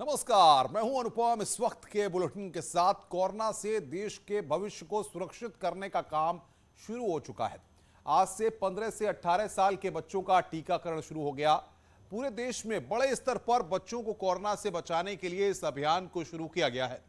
नमस्कार, मैं हूं अनुपम। इस वक्त के बुलेटिन के साथ कोरोना से देश के भविष्य को सुरक्षित करने का काम शुरू हो चुका है। आज से 15 से 18 साल के बच्चों का टीकाकरण शुरू हो गया। पूरे देश में बड़े स्तर पर बच्चों को कोरोना से बचाने के लिए इस अभियान को शुरू किया गया है।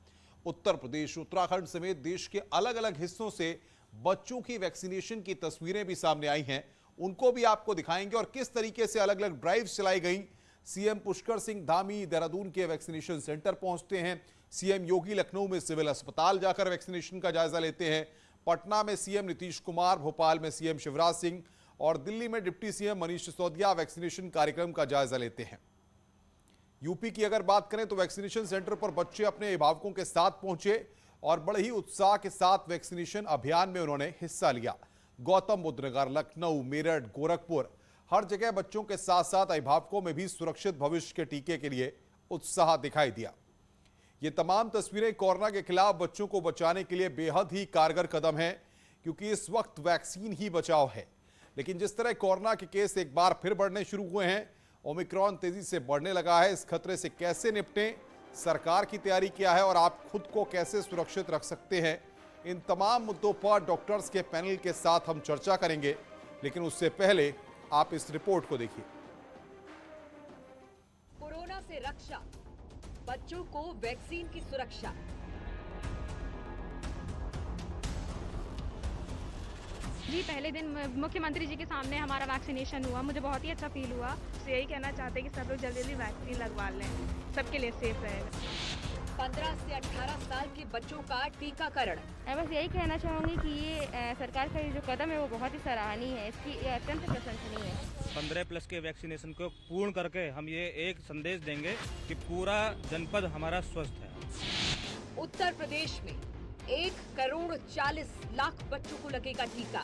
उत्तर प्रदेश, उत्तराखंड समेत देश के अलग अलग हिस्सों से बच्चों की वैक्सीनेशन की तस्वीरें भी सामने आई हैं। उनको भी आपको दिखाएंगे और किस तरीके से अलग अलग ड्राइव चलाई गई। सीएम पुष्कर सिंह धामी देहरादून के वैक्सीनेशन सेंटर पहुंचते हैं। सीएम योगी लखनऊ में सिविल अस्पताल जाकर वैक्सीनेशन का जायजा लेते हैं। पटना में सीएम नीतीश कुमार, भोपाल में सीएम शिवराज सिंह और दिल्ली में deputy CM Manish Sisodia vaccination कार्यक्रम का जायजा लेते हैं। यूपी की अगर बात करें तो वैक्सीनेशन सेंटर पर बच्चे अपने अभिभावकों के साथ पहुंचे और बड़े ही उत्साह के साथ वैक्सीनेशन अभियान में उन्होंने हिस्सा लिया। गौतम बुद्ध नगर, लखनऊ, मेरठ, गोरखपुर, हर जगह बच्चों के साथ साथ अभिभावकों में भी सुरक्षित भविष्य के टीके के लिए उत्साह दिखाई दिया। ये तमाम तस्वीरें कोरोना के खिलाफ बच्चों को बचाने के लिए बेहद ही कारगर कदम है, क्योंकि इस वक्त वैक्सीन ही बचाव है। लेकिन जिस तरह कोरोना के केस एक बार फिर बढ़ने शुरू हुए हैं, ओमिक्रॉन तेजी से बढ़ने लगा है, इस खतरे से कैसे निपटें, सरकार की तैयारी क्या है और आप खुद को कैसे सुरक्षित रख सकते हैं, इन तमाम मुद्दों पर डॉक्टर्स के पैनल के साथ हम चर्चा करेंगे। लेकिन उससे पहले आप इस रिपोर्ट को देखिए। कोरोना से रक्षा, बच्चों को वैक्सीन की सुरक्षा। जी, पहले दिन मुख्यमंत्री जी के सामने हमारा वैक्सीनेशन हुआ, मुझे बहुत ही अच्छा फील हुआ। तो यही कहना चाहते हैं कि सब लोग जल्दी जल्दी वैक्सीन लगवा लें, सबके लिए सेफ रहेगा। 15 से 18 साल के बच्चों का टीकाकरण। मैं बस यही कहना चाहूँगी कि ये सरकार का जो कदम है वो बहुत ही सराहनीय है, इसकी अत्यंत प्रशंसनीय है। 15+ के वैक्सीनेशन को पूर्ण करके हम ये एक संदेश देंगे कि पूरा जनपद हमारा स्वस्थ है। उत्तर प्रदेश में 1,40,00,000 बच्चों को लगेगा टीका।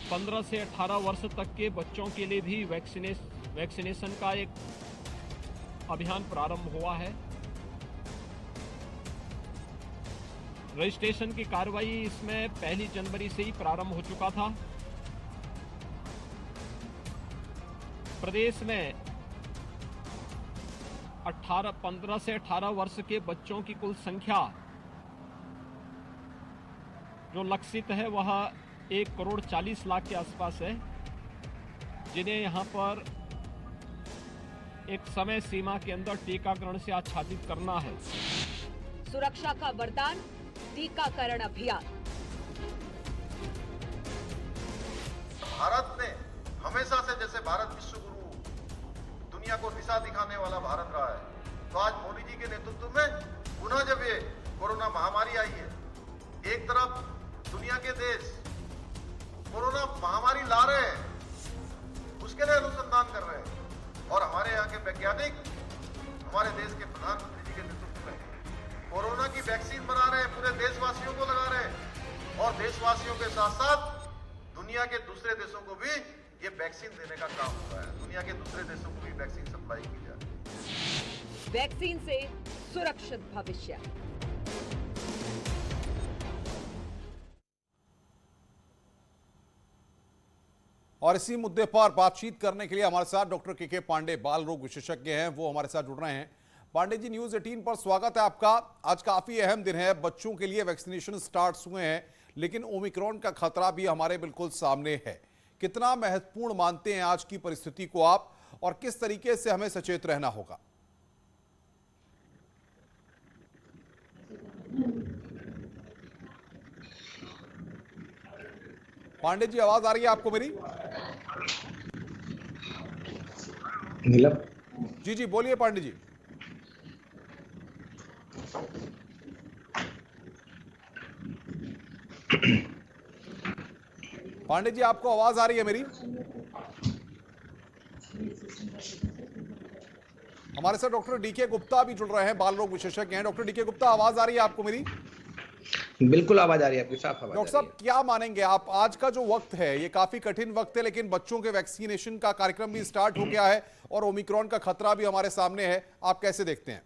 15 से 18 वर्ष तक के बच्चों के लिए भी वैक्सीनेशन का एक अभियान प्रारंभ हुआ है। रजिस्ट्रेशन की कार्रवाई इसमें 1 जनवरी से ही प्रारंभ हो चुका था। प्रदेश में 15 से 18 वर्ष के बच्चों की कुल संख्या जो लक्षित है वह 1,40,00,000 के आसपास है, जिन्हें यहां पर एक समय सीमा के अंदर टीकाकरण से आच्छादित करना है। सुरक्षा का वरदान, टीकाकरण अभियान। भारत ने हमेशा से, जैसे भारत विश्व गुरु, दुनिया को दिशा दिखाने वाला भारत रहा है, तो आज मोदी जी के नेतृत्व में पुनः जब ये कोरोना महामारी आई है, एक तरफ दुनिया के देश कोरोना महामारी ला रहे हैं, उसके लिए अनुसंधान कर रहे हैं, और हमारे यहाँ के वैज्ञानिक हमारे देश के प्रधानमंत्री जी के नेतृत्व में कोरोना की वैक्सीन बना रहे हैं, पूरे देशवासियों को लगा रहे हैं, और देशवासियों के साथ साथ दुनिया के दूसरे देशों को भी ये वैक्सीन देने का काम हो रहा है। दुनिया के दूसरे देशों को भी वैक्सीन सप्लाई की जा रही है। वैक्सीन से सुरक्षित भविष्य। और इसी मुद्दे पर बातचीत करने के लिए हमारे साथ डॉक्टर के पांडे, बाल रोग विशेषज्ञ हैं, वो हमारे साथ जुड़ रहे हैं। पांडे जी, न्यूज़ 18 पर स्वागत है आपका। आज काफी अहम दिन है, बच्चों के लिए वैक्सीनेशन स्टार्ट हुए हैं, लेकिन ओमिक्रॉन का खतरा भी हमारे बिल्कुल सामने है। कितना महत्वपूर्ण मानते हैं आज की परिस्थिति को आप, और किस तरीके से हमें सचेत रहना होगा? पांडे जी, आवाज आ रही है आपको मेरी? जी बोलिए पांडे जी। पांडे जी, आपको आवाज आ रही है मेरी? हमारे साथ डॉक्टर डीके गुप्ता भी जुड़ रहे हैं, बाल रोग विशेषज्ञ हैं। डॉक्टर डीके गुप्ता, आवाज आ रही है आपको मेरी? बिल्कुल आवाज आ रही है आपकी, साफ आवाज। डॉक्टर साहब, क्या मानेंगे आप, आज का जो वक्त है ये काफी कठिन वक्त है, लेकिन बच्चों के वैक्सीनेशन का कार्यक्रम भी स्टार्ट हो गया है और ओमिक्रॉन का खतरा भी हमारे सामने है, आप कैसे देखते हैं?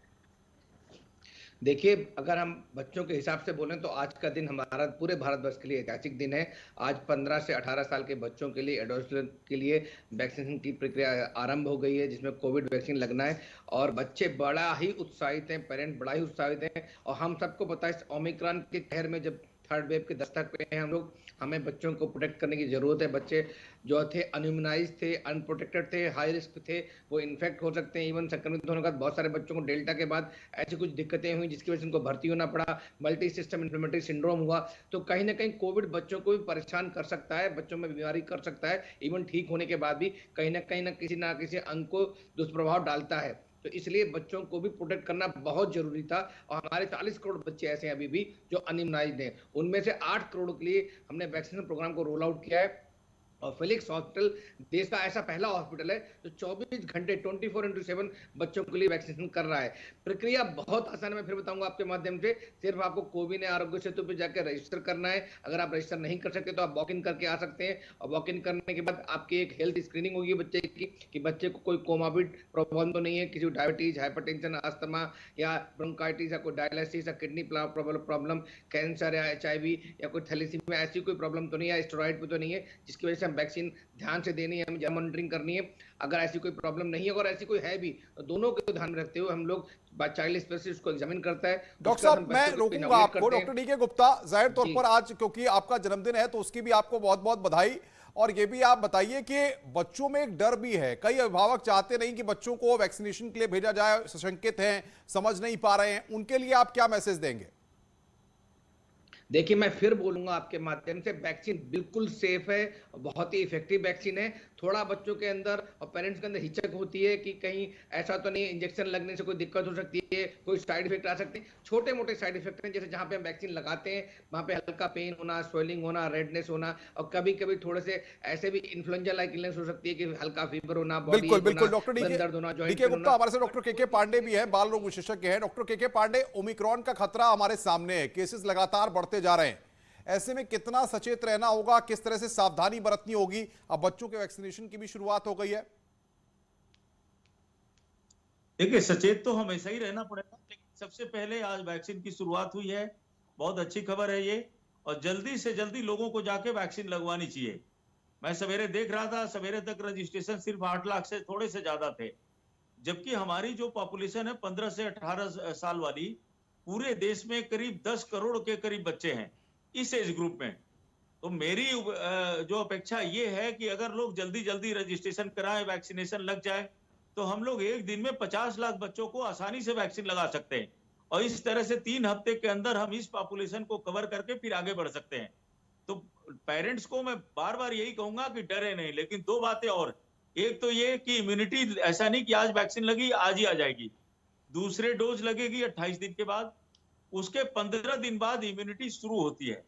देखिए, अगर हम बच्चों के हिसाब से बोलें तो आज का दिन हमारा पूरे भारतवर्ष के लिए ऐतिहासिक दिन है। आज 15 से 18 साल के बच्चों के लिए, एडोलसेंट के लिए वैक्सीनेशन की प्रक्रिया आरंभ हो गई है, जिसमें कोविड वैक्सीन लगना है और बच्चे बड़ा ही उत्साहित हैं, पेरेंट बड़ा ही उत्साहित हैं। और हम सबको पता है इस ओमिक्रॉन के कहर में जब थर्ड वेव के दस्तक पे हैं हम लोग, हमें बच्चों को प्रोटेक्ट करने की जरूरत है। बच्चे जो थे अनइम्यूनाइज थे, अनप्रोटेक्टेड थे, हाई रिस्क थे, वो इन्फेक्ट हो सकते हैं। इवन संक्रमित होने के बाद बहुत सारे बच्चों को डेल्टा के बाद ऐसी कुछ दिक्कतें हुई जिसकी वजह से उनको भर्ती होना पड़ा, मल्टी सिस्टम इन्फ्लेमेटरी सिंड्रोम हुआ। तो कहीं ना कहीं कोविड बच्चों को भी परेशान कर सकता है, बच्चों में बीमारी कर सकता है। इवन ठीक होने के बाद भी कहीं ना किसी अंग को दुष्प्रभाव डालता है। तो इसलिए बच्चों को भी प्रोटेक्ट करना बहुत जरूरी था। और हमारे 40 करोड़ बच्चे ऐसे हैं अभी भी जो अनइम्यूनाइज्ड हैं। उनमें से 8 करोड़ के लिए हमने वैक्सीनेशन प्रोग्राम को रोल आउट किया है। और फिलिक्स हॉस्पिटल देश का ऐसा पहला हॉस्पिटल है जो 24 घंटे 24/7 बच्चों के लिए वैक्सीनेशन कर रहा है। प्रक्रिया बहुत आसान है, मैं फिर बताऊंगा आपके माध्यम से। सिर्फ आपको कोविन आरोग्य सेतु पे जाकर रजिस्टर करना है। अगर आप रजिस्टर नहीं कर सकते तो आप वॉक इन करके आ सकते हैं। और वॉक इन करने के बाद आपकी एक हेल्थ स्क्रीनिंग होगी बच्चे की, कि बच्चे को कोई कोमॉर्बिड प्रॉब्लम तो नहीं है, किसी डायबिटीज, हाइपरटेंशन, अस्थमा या ब्रोंकाइटिस या कोई डायलिसिस या किडनी प्रॉब्लम, कैंसर या HIV या कोई थैलेसीमिया, ऐसी कोई प्रॉब्लम तो नहीं है, स्टेरॉइड पे तो नहीं है, जिसकी वजह से वैक्सीन ध्यान से देनी है, हमें मॉनिटरिंग करनी है। अगर ऐसी कोई प्रॉब्लम नहीं है, अगर ऐसी कोई है भी, तो दोनों को ध्यान में रखते हुए हम लोग चाइल्ड स्पेशलिस्ट को एग्जामिन करता है। डॉक्टर साहब, मैं रोकूंगा आपको। डॉक्टर DK गुप्ता, जाहिर तौर पर आज क्योंकि आपका जन्मदिन है तो उसकी भी आपको बहुत बहुत बधाई। और ये भी आप बताइए कि बच्चों में एक डर भी है, कई अभिभावक चाहते नहीं कि बच्चों को वैक्सीनेशन के लिए भेजा जाए, सशंकित हैं, समझ नहीं पा रहे हैं, उनके लिए आप क्या मैसेज देंगे? देखिए, मैं फिर बोलूंगा आपके माध्यम से, वैक्सीन बिल्कुल सेफ है, बहुत ही इफेक्टिव वैक्सीन है। थोड़ा बच्चों के अंदर और पेरेंट्स के अंदर हिचक होती है कि कहीं ऐसा तो नहीं इंजेक्शन लगने से कोई दिक्कत हो सकती है, कोई साइड इफेक्ट आ सकते हैं। छोटे मोटे साइड इफेक्ट हैं, जैसे जहां पे हम वैक्सीन लगाते हैं वहां पे हल्का पेन होना, स्वेलिंग होना, रेडनेस होना, और कभी कभी थोड़े से ऐसे भी इन्फ्लुएंजा लाइक इलनेस हो सकती है कि हल्का फीवर होना, बिल्कुल डॉक्टर DK गुप्ता, हमारे साथ डॉक्टर KK पांडे भी है, बाल रोग विशेषज्ञ है। डॉक्टर KK पांडे, ओमिक्रॉन का खतरा हमारे सामने है, केसेस लगातार बढ़ते जा रहे हैं, ऐसे में कितना सचेत रहना होगा, किस तरह से सावधानी बरतनी होगी? अब बच्चों के वैक्सीनेशन की भी शुरुआत हो गई है। देखिए, सचेत तो हमेशा ही रहना पड़ेगा, लेकिन सबसे पहले आज वैक्सीन की शुरुआत हुई है, बहुत अच्छी खबर है ये। और जल्दी से जल्दी लोगों को जाके वैक्सीन लगवानी चाहिए। मैं सवेरे देख रहा था, सवेरे तक रजिस्ट्रेशन सिर्फ 8 लाख से थोड़े से ज्यादा थे, जबकि हमारी जो पॉपुलेशन है 15 से 18 साल वाली, पूरे देश में करीब 10 करोड़ के करीब बच्चे हैं इस एज ग्रुप में। तो मेरी जो अपेक्षा ये है कि अगर लोग जल्दी जल्दी रजिस्ट्रेशन कराएं, वैक्सीनेशन लग जाए, तो हम लोग एक दिन में 50 लाख बच्चों को आसानी से वैक्सीन लगा सकते हैं। और इस तरह से 3 हफ्ते के अंदर हम इस पॉपुलेशन को कवर करके फिर आगे बढ़ सकते हैं। तो पेरेंट्स को मैं बार बार यही कहूंगा कि डरे नहीं, लेकिन 2 बातें और। एक तो ये कि इम्यूनिटी, ऐसा नहीं कि आज वैक्सीन लगी आज ही आ जाएगी। दूसरे डोज लगेगी 28 दिन के बाद, उसके 15 दिन बाद इम्यूनिटी शुरू होती है।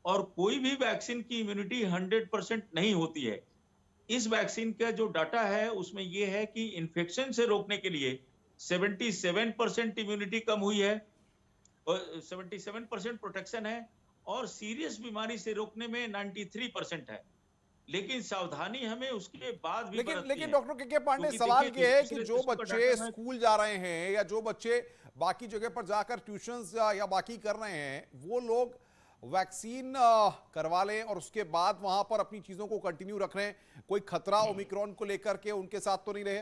और कोई भी वैक्सीन की इम्यूनिटी 100% नहीं होती है। इस वैक्सीन का जो डाटा है उसमें यह है कि इन्फेक्शन से रोकने के लिए 77% इम्यूनिटी कम हुई है और 77% प्रोटेक्शन है, और सीरियस बीमारी से रोकने में 93% है। लेकिन सावधानी हमें उसके बाद भी लेकिन डॉक्टर KK पांडे, सवाल ये है कि जो बच्चे स्कूल जा रहे हैं या जो बच्चे बाकी जगह पर जाकर ट्यूशंस या बाकी कर रहे हैं, वो लोग वैक्सीन करवा लें और उसके बाद वहां पर अपनी चीजों को कंटिन्यू रख रहे हैं, कोई खतरा ओमिक्रॉन को लेकर के उनके साथ तो नहीं रहे?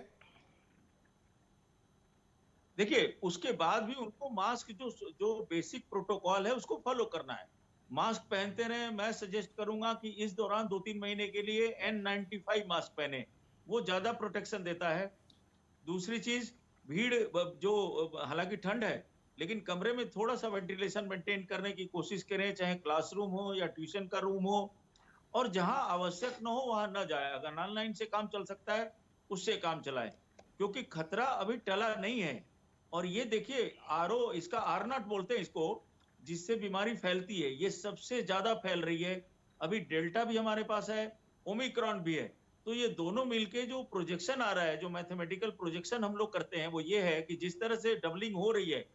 देखिए, उसके बाद भी उनको मास्क जो बेसिक प्रोटोकॉल है उसको फॉलो करना है, मास्क पहनते रहे। मैं सजेस्ट करूंगा कि इस दौरान 2-3 महीने के लिए N95 मास्क पहने, वो ज्यादा प्रोटेक्शन देता है। दूसरी चीज, भीड़ जो, हालांकि ठंड है लेकिन कमरे में थोड़ा सा वेंटिलेशन मेंटेन करने की कोशिश करें, चाहे क्लासरूम हो या ट्यूशन का रूम हो, और जहां आवश्यक न हो वहां न जाए। अगर ऑनलाइन से काम चल सकता है उससे काम चलाएं, क्योंकि खतरा अभी टला नहीं है। और ये देखिए, इसका R0 बोलते हैं इसको, जिससे बीमारी फैलती है, ये सबसे ज्यादा फैल रही है। अभी डेल्टा भी हमारे पास है, ओमिक्रॉन भी है। तो ये दोनों मिलके जो प्रोजेक्शन आ रहा है, जो मैथमेटिकल प्रोजेक्शन हम लोग करते हैं, वो ये है कि जिस तरह से डबलिंग हो रही है,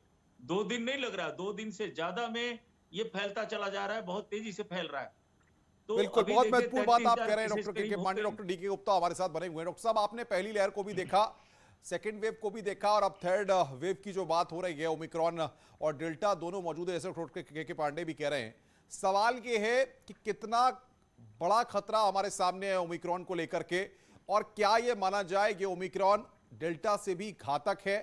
2 दिन नहीं लग रहा, 2 दिन से ज्यादा में ये फैलता चला जा रहा है, बहुत तेजी से फैल रहा है। तो बिल्कुल, बहुत महत्वपूर्ण बात आप कह रहे हैं doctor KK Pandey. Doctor DK Gupta हमारे साथ बने हुए हैं। डॉक्टर साहब, आपने पहली लहर को भी देखा, सेकेंड वेव को भी देखा और अब थर्ड वेव की जो बात हो रही है, ओमिक्रॉन और डेल्टा दोनों मौजूद है, ऐसे डॉक्टर के पांडे भी कह रहे हैं। सवाल ये है कि कितना बड़ा खतरा हमारे सामने है ओमिक्रॉन को लेकर के, और क्या ये माना जाए कि ओमिक्रॉन डेल्टा से भी घातक है?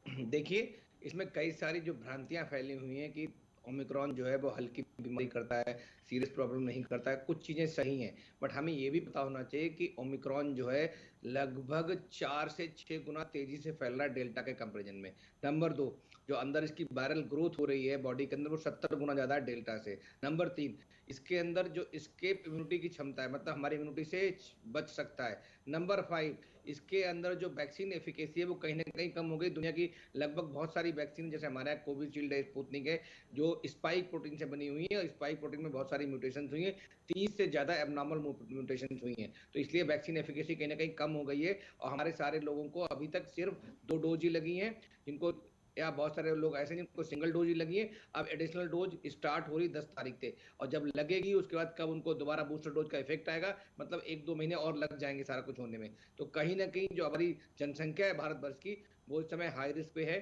देखिए, इसमें कई सारी जो भ्रांतियां फैली हुई हैं कि ओमिक्रॉन जो है वो हल्की बीमारी करता है, सीरियस प्रॉब्लम नहीं करता है। कुछ चीजें सही हैं, बट हमें ये भी पता होना चाहिए कि ओमिक्रॉन जो है लगभग 4 से 6 गुना तेजी से फैल रहा है डेल्टा के कंपैरिजन में। नंबर 2, जो अंदर इसकी वायरल ग्रोथ हो रही है बॉडी के अंदर, वो 70 गुना ज्यादा है डेल्टा से। नंबर 3, इसके अंदर जो एस्केप इम्यूनिटी की क्षमता है, मतलब हमारी इम्यूनिटी से बच सकता है। नंबर 5, इसके अंदर जो वैक्सीन एफिकेसी है वो कहीं ना कहीं कम हो गई। दुनिया की लगभग बहुत सारी वैक्सीन, जैसे हमारे यहाँ कोविशील्ड है, स्पुतनिक है, जो स्पाइक प्रोटीन से बनी हुई है, और स्पाइक प्रोटीन में बहुत सारी म्यूटेशन हुई है, 30 से ज्यादा एबनॉर्मल म्यूटेशन हुई हैं। तो इसलिए वैक्सीन एफिकेसी कहीं ना कहीं कम हो गई है, और हमारे सारे लोगों को अभी तक सिर्फ 2 डोज ही लगी हैं, जिनको, या बहुत सारे लोग ऐसे जिनको सिंगल डोज ही लगी है। अब एडिशनल डोज स्टार्ट हो रही 10 तारीख से, और जब लगेगी उसके बाद कब उनको दोबारा बूस्टर डोज का इफेक्ट आएगा, मतलब 1-2 महीने और लग जाएंगे सारा कुछ होने में। तो कहीं ना कहीं जो हमारी जनसंख्या है भारतवर्ष की, वो इस समय हाई रिस्क पे है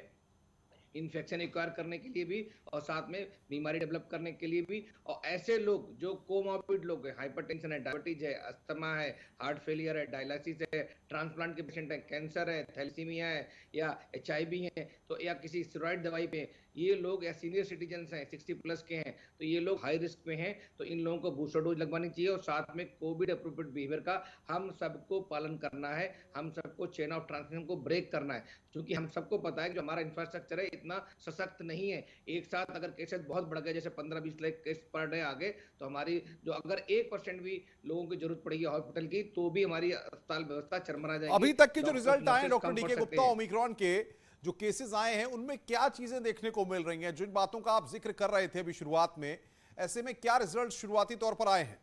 इन्फेक्शन एक्वायर करने के लिए भी, और साथ में बीमारी डेवलप करने के लिए भी। और ऐसे लोग जो कोमॉर्बिड लोग हैं, हाइपरटेंशन है, डायबिटीज है, अस्थमा है, हार्ट फेलियर है, डायलिसिस है, ट्रांसप्लांट के पेशेंट है, कैंसर है, थैलेसीमिया है, या HIV है, तो या किसी स्टेरॉइड दवाई पे, ये लोग, या सीनियर सिटीजन हैं 60+ के हैं, तो ये लोग हाई रिस्क पे हैं। तो इन लोगों को बूस्टर डोज लगवानी चाहिए, और साथ में कोविड अप्रोप्रिएट बिहेवियर का हम सबको पालन करना है। हम सबको चेन ऑफ ट्रांसमिशन को ब्रेक करना है, क्योंकि हम सबको पता है कि जो हमारा इंफ्रास्ट्रक्चर है इतना सशक्त नहीं है। एक साथ अगर केसेस बहुत बढ़ गए, जैसे 15-20 लाख केस पर डे आ गए, तो हमारी जो अगर 1% भी लोगों की जरूरत पड़ेगी हॉस्पिटल की, तो भी हमारी अस्पताल व्यवस्था चरमरा जाएगी। अभी तक के जो रिजल्ट आए डॉक्टर DK गुप्ता, ओमिक्रॉन के जो केसेस आए हैं, उनमें क्या चीजें देखने को मिल रही हैं? जिन बातों का आप जिक्र कर रहे थे अभी शुरुआत में, ऐसे में क्या रिजल्ट शुरुआती तौर पर आए हैं?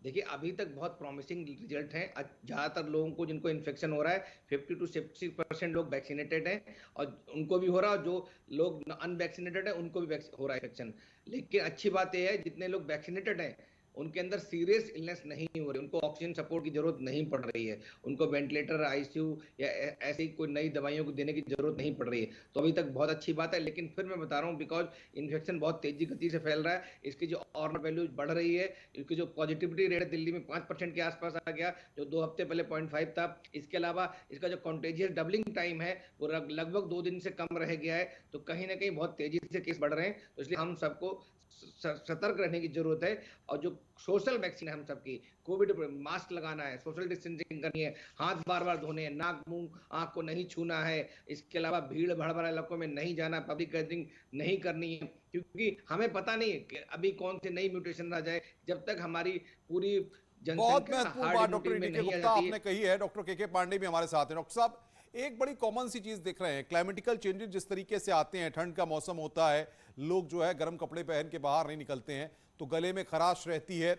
देखिए, अभी तक बहुत प्रॉमिसिंग रिजल्ट हैं। ज्यादातर लोगों को जिनको इन्फेक्शन हो रहा है, 50 to 60% लोग वैक्सीनेटेड हैं, और उनको भी हो रहा है, जो लोग अनवैक्सीनेटेड हैं उनको भी हो रहा है इन्फेक्शन। लेकिन अच्छी बात यह है, जितने लोग वैक्सीनेटेड हैं उनके अंदर सीरियस इलनेस नहीं हो रही, उनको ऑक्सीजन सपोर्ट की जरूरत नहीं पड़ रही है, उनको वेंटिलेटर, ICU या ऐसी कोई नई दवाइयों को देने की जरूरत नहीं पड़ रही है। तो अभी तक बहुत अच्छी बात है। लेकिन फिर मैं बता रहा हूँ, बिकॉज इन्फेक्शन बहुत तेजी गति से फैल रहा है, इसकी जो ऑर्डर वैल्यूज बढ़ रही है, इसकी जो पॉजिटिविटी रेट है दिल्ली में 5% के आसपास आ गया, जो 2 हफ्ते पहले 0.5 था। इसके अलावा इसका जो कॉन्टेजियस डबलिंग टाइम है वो लगभग 2 दिन से कम रह गया है। तो कहीं ना कहीं बहुत तेजी से केस बढ़ रहे हैं, तो इसलिए हम सबको सतर्क रहने की जरूरत है। और जो सोशल वैक्सीन है हम सबकी, कोविड मास्क लगाना है, सोशल डिस्टेंसिंग करनी है, हाथ बार-बार धोने हैं, नाक, मुंह, आंख को नहीं छूना है। इसके अलावा भीड़ भाड़ वाले इलाकों में नहीं जाना, पब्लिक गैदरिंग नहीं करनी है, क्योंकि हमें पता नहीं है कि अभी कौन से नई म्यूटेशन आ जाए। जब तक हमारी पूरी बहुत महत्वपूर्ण बात डॉक्टर DK गुप्ता आपने कही है। डॉक्टर KK पांडे भी हमारे साथ हैं। डॉक्टर साहब, एक बड़ी कॉमन सी चीज देख रहे हैं, क्लाइमेटिकल चेंजेस जिस तरीके से आते हैं, ठंड का मौसम होता है, लोग जो है गर्म कपड़े पहन के बाहर नहीं निकलते हैं, तो गले में खराश रहती है,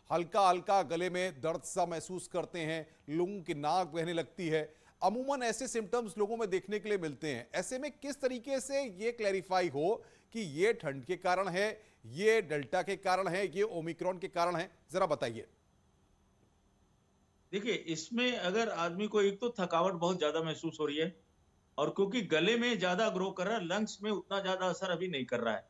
हल्का हल्का गले में दर्द सा महसूस करते हैं, लोगों की नाक बहने लगती है। अमूमन ऐसे सिम्टम्स लोगों में देखने के लिए मिलते हैं। ऐसे में किस तरीके से ये क्लैरिफाई हो कि ये ठंड के कारण है, ये डेल्टा के कारण है, ये ओमिक्रॉन के कारण है, जरा बताइए। देखिए, इसमें अगर आदमी को एक तो थकावट बहुत ज्यादा महसूस हो रही है, और क्योंकि गले में ज्यादा ग्रो कर रहा है, लंग्स में उतना ज्यादा असर अभी नहीं कर रहा है,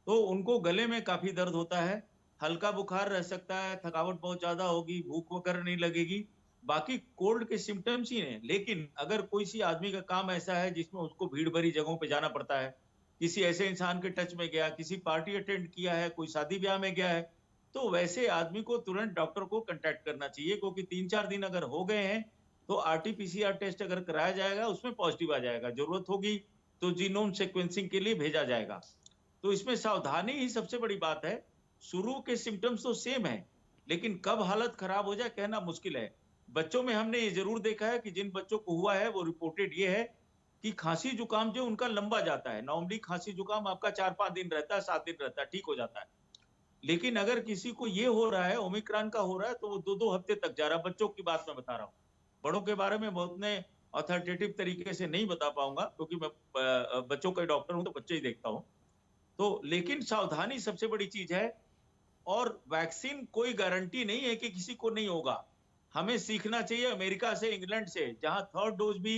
तो उनको गले में काफी दर्द होता है, हल्का बुखार रह सकता है, थकावट बहुत ज्यादा होगी, भूख वगैरह नहीं लगेगी। बाकी कोल्ड के सिम्टम्स ही हैं। लेकिन अगर कोई सी आदमी का काम ऐसा है जिसमें उसको भीड़ भरी जगहों पे जाना पड़ता है, किसी ऐसे इंसान के टच में गया, किसी पार्टी अटेंड किया है, कोई शादी ब्याह में गया है, तो वैसे आदमी को तुरंत डॉक्टर को कांटेक्ट करना चाहिए, क्योंकि 3-4 दिन अगर हो गए हैं तो RT-PCR टेस्ट अगर कराया जाएगा उसमें पॉजिटिव आ जाएगा, जरूरत होगी तो जीनोम सीक्वेंसिंग के लिए भेजा जाएगा। तो इसमें सावधानी ही सबसे बड़ी बात है। शुरू के सिम्टम्स तो सेम है, लेकिन कब हालत खराब हो जाए कहना मुश्किल है। बच्चों में हमने ये जरूर देखा है कि जिन बच्चों को हुआ है वो रिपोर्टेड ये है कि खांसी जुकाम जो उनका लंबा जाता है। नॉर्मली खांसी जुकाम आपका 4-5 दिन रहता है, 7 दिन रहता है, ठीक हो जाता है। लेकिन अगर किसी को ये हो रहा है, ओमिक्रॉन का हो रहा है, तो वो 2-2 हफ्ते तक जा रहा है। बच्चों की बात मैं बता रहा हूँ, बड़ों के बारे में बहुत ने ऑथोरिटेटिव तरीके से नहीं बता पाऊंगा, क्योंकि मैं बच्चों का डॉक्टर हूं, तो बच्चे ही देखता हूं। तो लेकिन सावधानी सबसे बड़ी चीज है, और वैक्सीन कोई गारंटी नहीं है कि किसी को नहीं होगा। हमें सीखना चाहिए अमेरिका से, इंग्लैंड से, जहां थर्ड डोज भी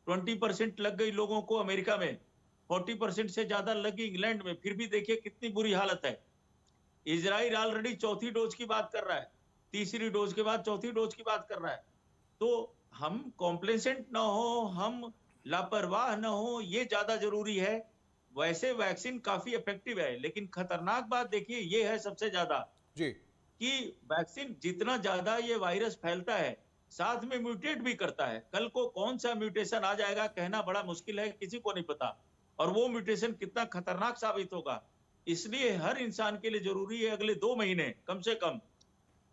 20% लग गई लोगों को अमेरिका में, 40% से ज्यादा लगी इंग्लैंड में, फिर भी देखिए कितनी बुरी हालत है। इजराइल ऑलरेडी चौथी डोज की बात कर रहा है, तीसरी डोज के बाद चौथी डोज की बात कर रहा है। तो हम कॉम्प्लेसेंट ना हो, हम लापरवाह ना हो, ये ज्यादा जरूरी है। वैसे वैक्सीन काफी इफेक्टिव है, लेकिन खतरनाक बात देखिए ये है सबसे ज्यादा जी कि वैक्सीन जितना ज्यादा ये वायरस फैलता है, साथ में म्यूटेट भी करता है। कल को कौन सा म्यूटेशन आ जाएगा कहना बड़ा मुश्किल है, किसी को नहीं पता, और वो म्यूटेशन कितना खतरनाक साबित होगा। इसलिए हर इंसान के लिए जरूरी है अगले 2 महीने कम से कम,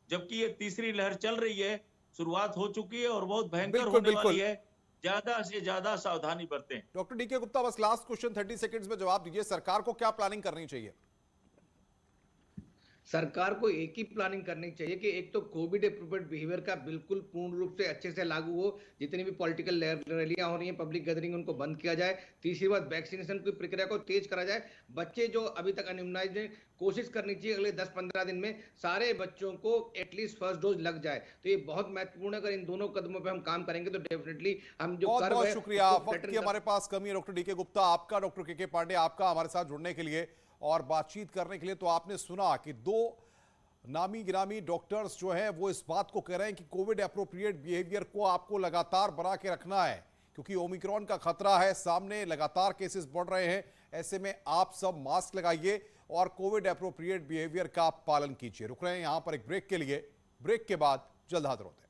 जबकि ये तीसरी लहर चल रही है, शुरुआत हो चुकी है और बहुत भयंकर होने वाली है, ज्यादा से ज्यादा सावधानी बरतें। डॉक्टर डीके गुप्ता, बस लास्ट क्वेश्चन 30 सेकंड्स में जवाब दीजिए, सरकार को क्या प्लानिंग करनी चाहिए? सरकार को एक ही प्लानिंग करनी चाहिए कि एक तो कोविड अप्रोप्रिएट बिहेवियर का बिल्कुल पूर्ण रूप से अच्छे से लागू हो, जितनी भी पॉलिटिकल रैलियां हो रही हैं, पब्लिक गैदरिंग, उनको बंद किया जाए। तीसरी बात, वैक्सीनेशन की प्रक्रिया को तेज करा जाए। बच्चे जो अभी तक अनइम्यूनाइज्ड हैं, कोशिश करनी चाहिए अगले 10-15 दिन में सारे बच्चों को एटलीस्ट फर्स्ट डोज लग जाए। तो ये बहुत महत्वपूर्ण है। अगर इन दोनों कदमों पर हम काम करेंगे तो डेफिनेटली हम जो बहुत बहुत है, शुक्रिया। वक्त की हमारे पास कमी है डॉक्टर डीके गुप्ता, आपका, डॉक्टर के पांडे आपका हमारे साथ जुड़ने के लिए और बातचीत करने के लिए। तो आपने सुना कि 2 नामी गिरामी डॉक्टर्स जो हैं वो इस बात को कह रहे हैं कि कोविड एप्रोप्रिएट बिहेवियर को आपको लगातार बना के रखना है, क्योंकि ओमिक्रॉन का खतरा है सामने, लगातार केसेस बढ़ रहे हैं। ऐसे में आप सब मास्क लगाइए और कोविड एप्रोप्रिएट बिहेवियर का पालन कीजिए। रुक रहे हैं यहां पर एक ब्रेक के लिए, ब्रेक के बाद जल्द हाजिर होते हैं।